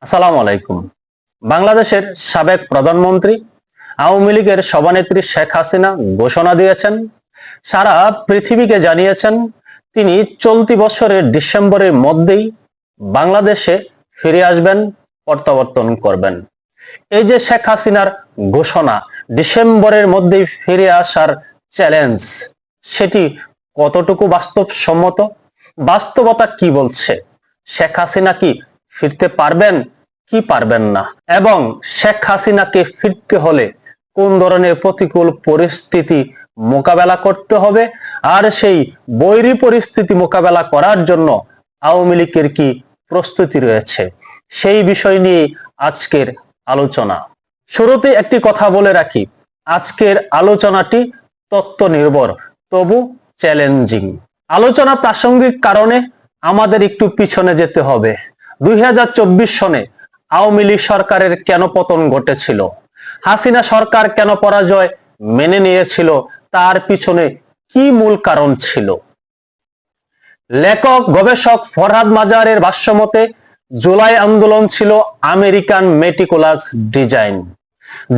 আসসালামু আলাইকুম। বাংলাদেশের সাবেক প্রধানমন্ত্রী আওয়ামী লীগের সভানেত্রী শেখ হাসিনা ঘোষণা দিয়েছেন, সারা পৃথিবীকে জানিয়েছেন তিনি চলতি বছরের ডিসেম্বরের মধ্যেই বাংলাদেশে ফিরে আসবেন, প্রত্যাবর্তন করবেন। এই যে শেখ হাসিনার ঘোষণা ডিসেম্বরের মধ্যেই ফিরে আসার চ্যালেঞ্জ, সেটি কতটুকু বাস্তবসম্মত? বাস্তবতা কি বলছে? শেখ হাসিনা কি ফিরতে পারবেন কি পারবেন না? এবং শেখ হাসিনাকে ফিরতে হলে কোন ধরনের প্রতিকূল পরিস্থিতি মোকাবেলা করতে হবে, আর সেই বৈরী পরিস্থিতি মোকাবেলা করার জন্য আওয়ামী লীগের কি প্রস্তুতি রয়েছে, সেই বিষয় নিয়ে আজকের আলোচনা। শুরুতে একটি কথা বলে রাখি, আজকের আলোচনাটি তথ্য নির্ভর, তবু চ্যালেঞ্জিং। আলোচনা প্রাসঙ্গিক কারণে আমাদের একটু পিছনে যেতে হবে। 2024 সনে আওয়ামী লীগ সরকারের কেন পতন ঘটেছিল, হাসিনা সরকার কেন পরাজয় মেনে নিয়েছিল, তার পিছনে কি মূল কারণ ছিল? লেখক গবেষক ফরহাদ মাজারের ভাষ্যমতে জুলাই আন্দোলন ছিল আমেরিকান মেটিকুলাস ডিজাইন।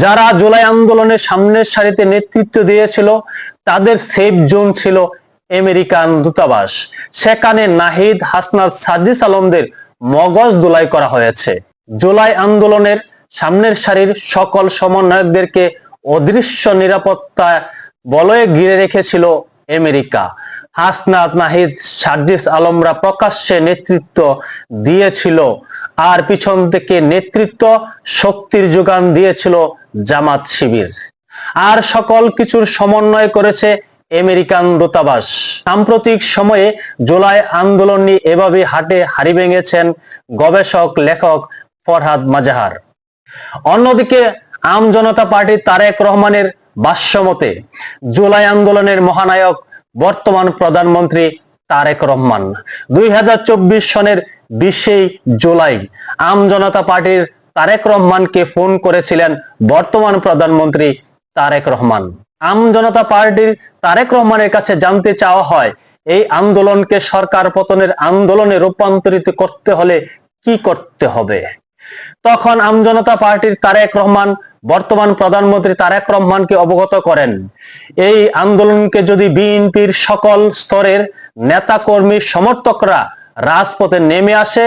যারা জুলাই আন্দোলনের সামনের সারিতে নেতৃত্ব দিয়েছিল তাদের সেফ জোন ছিল আমেরিকান দূতাবাস। সেখানে নাহিদ, হাসনাত, সাজিস আলমদের মগজ ধোলাই করা হয়েছে। জুলাই আন্দোলনের সামনের সারির সকল সমন্বয়কদেরকে অদৃশ্য নিরাপত্তা বলয়ে ঘিরে রেখেছিল আমেরিকা। হাসনাত, নাহিদ, সাজিস আলমরা প্রকাশ্যে নেতৃত্ব দিয়েছিল, আর পিছন থেকে নেতৃত্ব শক্তির যোগান দিয়েছিল জামাত শিবির। আর সকল কিছুর সমন্বয় করেছে আমেরিকান দূতাবাস। সাম্প্রতিক সময়ে জুলাই আন্দোলন নিয়ে এভাবে হাড়ি ভেঙেছেন গবেষক লেখক ফরহাদ মাজার। অন্যদিকে আম জনতা পার্টি তারেক রহমানের ভাষ্যমতে জুলাই আন্দোলনের মহানায়ক বর্তমান প্রধানমন্ত্রী তারেক রহমান। 2024 সনের 20 জুলাই আম জনতা পার্টির তারেক রহমানকে ফোন করেছিলেন বর্তমান প্রধানমন্ত্রী তারেক রহমান। আম জনতা পার্টির তারেক রহমানের কাছে জানতে চাওয়া হয়, এই আন্দোলনকে সরকার পতনের আন্দোলনে রূপান্তরিত করতে হলে কি করতে হবে? তখন আম জনতা পার্টির তারেক রহমান বর্তমান প্রধানমন্ত্রী তারেক রহমানকে অবগত করেন, এই আন্দোলনকে যদি বিএনপির সকল স্তরের নেতা কর্মী সমর্থকরা রাজপথে নেমে আসে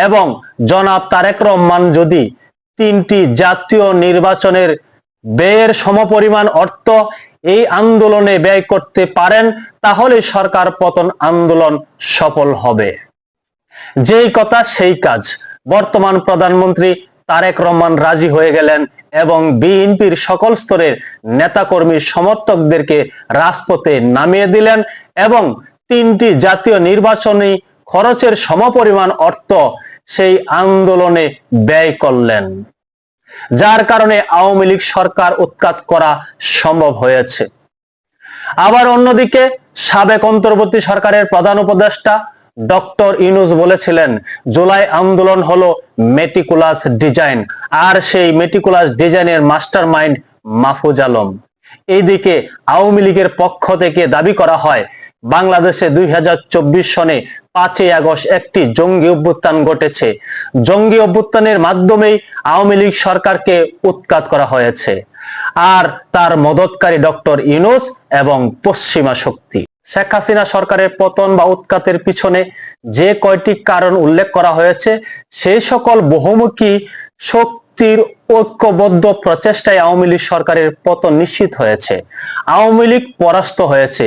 এবং জনাব তারেক রহমান যদি 3টি জাতীয় নির্বাচনের ব্যয়ের সমপরিমাণ অর্থ এই আন্দোলনে ব্যয় করতে পারেন, তাহলে সরকার পতন আন্দোলন সফল হবে। যেই কথা সেই কাজ। বর্তমান প্রধানমন্ত্রী তারেক রহমান রাজি হয়ে গেলেন এবং বিএনপির সকল স্তরের নেতাকর্মী সমর্থকদেরকে রাজপথে নামিয়ে দিলেন এবং 3টি জাতীয় নির্বাচনী খরচের সমপরিমাণ অর্থ সেই আন্দোলনে ব্যয় করলেন, যার কারণে আওয়ামী লীগ সরকার উৎখাত করা সম্ভব হয়েছে। আবার অন্যদিকে সাবেক অন্তর্বর্তী সরকারের প্রধান উপদেষ্টা ডক্টর ইউনূস বলেছিলেন, জুলাই আন্দোলন হলো মেটিকুলাস ডিজাইন, আর সেই মেটিকুলাস ডিজাইনের মাস্টার মাইন্ড মাহফুজ আলম। এইদিকে আওয়ামী লীগের পক্ষ থেকে দাবি করা হয়, বাংলাদেশে 2024 সনে 5ই আগস্ট একটি জঙ্গি অভ্যুত্থান ঘটেছে। জঙ্গি অভ্যুত্থানের মাধ্যমেই আওয়ামী লীগ সরকারকে উৎখাত করা হয়েছে, আর তার মদতকারী ডক্টর ইউনূস এবং পশ্চিমা শক্তি। শেখ হাসিনা সরকারের পতন বা উৎখাতের পিছনে যে কয়টি কারণ উল্লেখ করা হয়েছে, সেই সকল বহুমুখী শক্তির ঐক্যবদ্ধ প্রচেষ্টায় আওয়ামী লীগ সরকারের পতন নিশ্চিত হয়েছে। আওয়ামী লীগ পরাস্ত হয়েছে,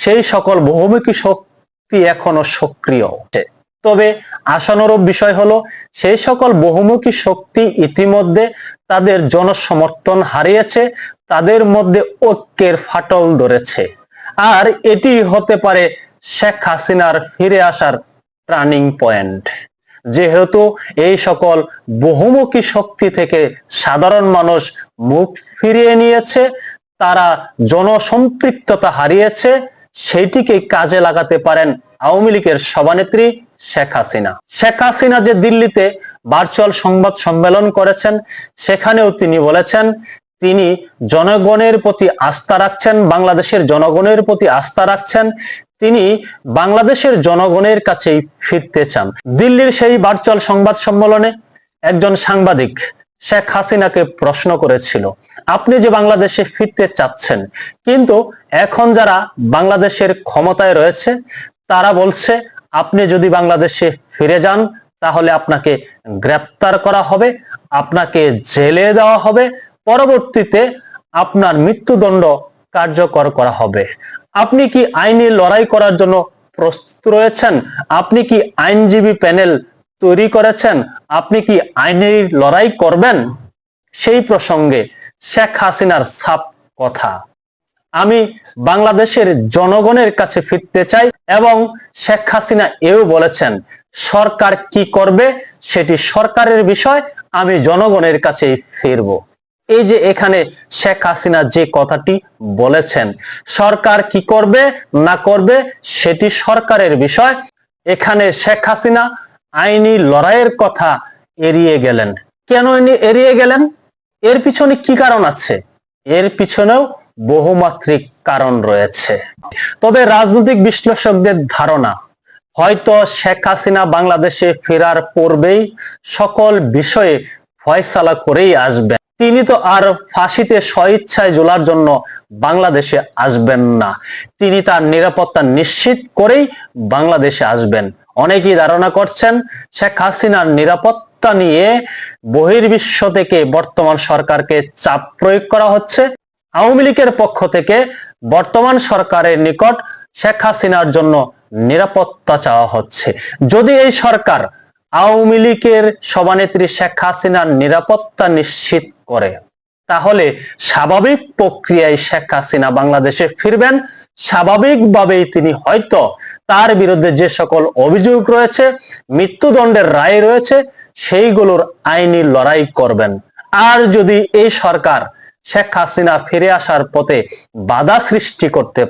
সেই সকল বহুমুখী শক্তি এখনো সক্রিয়। তবে আশানুরূপ বিষয় হলো, সেই সকল বহুমুখী শক্তি ইতিমধ্যে তাদের জনসমর্থন হারিয়েছে, তাদের মধ্যে ঐক্যের ফাটল ধরেছে। আর এটি হতে পারে শেখ হাসিনার ফিরে আসার টার্নিং পয়েন্ট। যেহেতু এই সকল বহুমুখী শক্তি থেকে সাধারণ মানুষ মুখ ফিরিয়ে নিয়েছে, তারা জনসম্পৃক্ততা হারিয়েছে, সেইটিকে কাজে লাগাতে পারেন আওয়ামী লীগের সভানেত্রী শেখ হাসিনা। শেখ হাসিনা যে দিল্লিতে ভার্চুয়াল সংবাদ সম্মেলন করেছেন, সেখানেও তিনি বলেছেন তিনি জনগণের প্রতি আস্থা রাখছেন, বাংলাদেশের জনগণের প্রতি আস্থা রাখছেন, তিনি বাংলাদেশের জনগণের কাছেই ফিরতে চান। দিল্লির সেই ভার্চুয়াল সংবাদ সম্মেলনে একজন সাংবাদিক শেখ হাসিনাকে প্রশ্ন করেছিল, আপনি যে বাংলাদেশে ফিরতে চাচ্ছেন, কিন্তু এখন যারা বাংলাদেশের ক্ষমতায় রয়েছে তারা বলছে আপনি যদি বাংলাদেশে ফিরে যান তাহলে আপনাকে গ্রেপ্তার করা হবে, আপনাকে জেলে দেওয়া হবে, পরবর্তীতে আপনার মৃত্যুদণ্ড কার্যকর করা হবে। আপনি কি আইনি লড়াই করার জন্য প্রস্তুত রয়েছেন? আপনি কি আইনজীবী প্যানেল তৈরি করেছেন? আপনি কি আইনি লড়াই করবেন? সেই প্রসঙ্গে শেখ হাসিনার সাফ কথা, আমি বাংলাদেশের জনগণের কাছে ফিরতে চাই, এবং শেখ হাসিনা এও বলেছেন সরকার কি করবে সেটি সরকারের বিষয়, আমি জনগণের কাছে ফিরব। এই যে এখানে শেখ হাসিনা যে কথাটি বলেছেন, সরকার কি করবে না করবে সেটি সরকারের বিষয়, এখানে শেখ হাসিনা আইনি লড়াইয়ের কথা এড়িয়ে গেলেন। কেন এড়িয়ে গেলেন? এর পিছনে কি কারণ আছে? এর পিছনেও বহুমাত্রিক কারণ রয়েছে। তবে রাজনৈতিক বিশ্লেষকদের ধারণা, হয়তো শেখ হাসিনা বাংলাদেশে ফেরার পূর্বেই সকল বিষয়ে ফয়সালা করেই আসবেন। তিনি তো আর ফাঁসিতে স্বইচ্ছায় ঝোলার জন্য বাংলাদেশে আসবেন না, তিনি তার নিরাপত্তা নিশ্চিত করেই বাংলাদেশে আসবেন। অনেকেই ধারণা করছেন শেখ হাসিনার নিরাপত্তা নিয়ে বহির্বিশ্ব থেকে বর্তমান সরকারকে চাপ প্রয়োগ করা হচ্ছে। আওয়ামী লীগের পক্ষ থেকে বর্তমান সরকারের নিকট শেখ হাসিনার জন্য নিরাপত্তা চাওয়া হচ্ছে। যদি এই সরকার আওয়ামী লীগের সভানেত্রী শেখ হাসিনার নিরাপত্তা নিশ্চিত করে, তাহলে স্বাভাবিক প্রক্রিয়ায় শেখ হাসিনা বাংলাদেশে ফিরবেন। স্বাভাবিকভাবেই তিনি হয়তো তার বিরুদ্ধে যে সকল অভিযোগ রয়েছে, মৃত্যুদণ্ডের রায় রয়েছে, সেইগুলোর আইনি লড়াই করবেন। আর যদি এই সরকার শেখ হাসিনা ফিরে আসার পথে বাধা সৃষ্টি করতে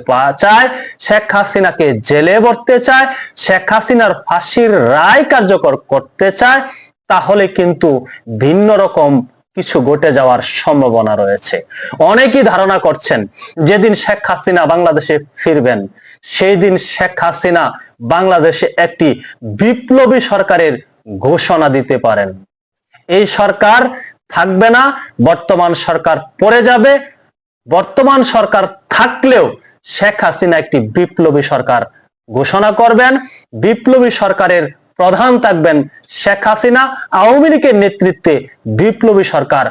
চায়, শেখ হাসিনাকে জেলে ভরতে চায়, শেখ হাসিনার ফাঁসির রায় কার্যকর করতে চায়, তাহলে কিন্তু ভিন্ন রকম কিছু ঘটে যাওয়ার সম্ভাবনা রয়েছে। অনেকেই ধারণা করছেন যেদিন শেখ হাসিনা বাংলাদেশে ফিরবেন, সেই দিন শেখ হাসিনা বাংলাদেশে একটি বিপ্লবী সরকারের ঘোষণা দিতে পারেন। এই সরকার থাকবে না, বর্তমান সরকার পড়ে যাবে। বর্তমান সরকার থাকলেও শেখ হাসিনা একটি বিপ্লবী সরকার ঘোষণা করবেন। বিপ্লবী সরকারের প্রধান থাকবেন শেখ হাসিনা। আওয়ামী লীগের নেতৃত্বে বিপ্লবী সরকার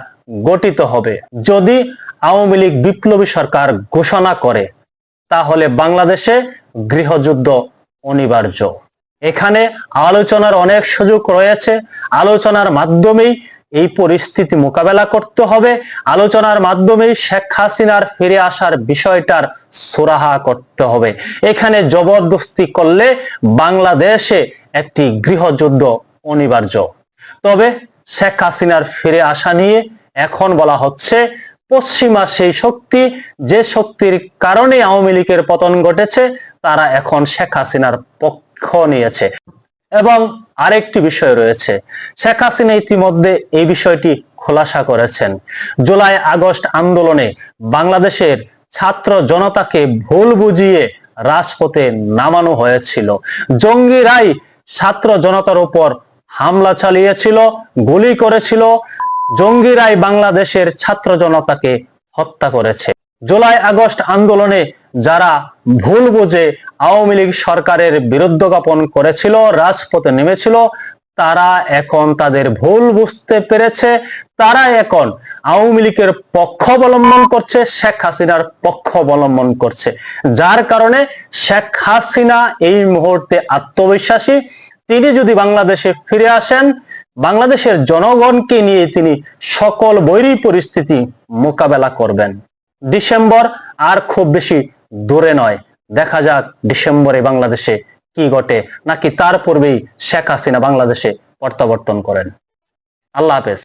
গঠিত হবে। যদি আওয়ামী লীগ বিপ্লবী সরকার ঘোষণা করে, তাহলে বাংলাদেশে গৃহযুদ্ধ অনিবার্য। এখানে আলোচনার অনেক সুযোগ রয়েছে। আলোচনার মাধ্যমেই এই পরিস্থিতি মোকাবেলা করতে হবে। আলোচনার মাধ্যমে শেখ হাসিনার ফিরে আসার বিষয়টার সুরাহা করতে হবে। এখানে জবরদস্তি করলে বাংলাদেশে একটি গৃহযুদ্ধ অনিবার্য। তবে শেখ হাসিনার ফিরে আসা নিয়ে এখন বলা হচ্ছে পশ্চিমা সেই শক্তি, যে শক্তির কারণে আওয়ামী লীগের পতন ঘটেছে, তারা এখন শেখ হাসিনার পক্ষ নিয়েছে। এবং আরেকটি বিষয় রয়েছে, শেখ হাসিনা ইতিমধ্যে এই বিষয়টি খোলাসা করেছেন। জুলাই আগস্ট আন্দোলনে বাংলাদেশের ছাত্র জনতাকে ভুল বুঝিয়ে রাজপথে নামানো হয়েছিল। জঙ্গিরাই ছাত্র জনতার উপর হামলা চালিয়েছিল, গুলি করেছিল। জঙ্গিরাই বাংলাদেশের ছাত্র জনতাকে হত্যা করেছে। জুলাই আগস্ট আন্দোলনে যারা ভুল বুঝে আওয়ামী লীগ সরকারের বিরুদ্ধ জ্ঞাপন করেছিল, রাজপথে নেমেছিল, তারা এখন তাদের ভুল বুঝতে পেরেছে। তারা এখন আওয়ামী লীগের পক্ষ অবলম্বন করছে, শেখ হাসিনার পক্ষ অবলম্বন করছে। যার কারণে শেখ হাসিনা এই মুহূর্তে আত্মবিশ্বাসী। তিনি যদি বাংলাদেশে ফিরে আসেন, বাংলাদেশের জনগণকে নিয়ে তিনি সকল বৈরী পরিস্থিতি মোকাবেলা করবেন। ডিসেম্বর আর খুব বেশি দূরে নয়। দেখা যাক ডিসেম্বরে বাংলাদেশে কি ঘটে, নাকি তার পূর্বেই শেখ হাসিনা বাংলাদেশে প্রত্যাবর্তন করেন। আল্লাহ হাফেজ।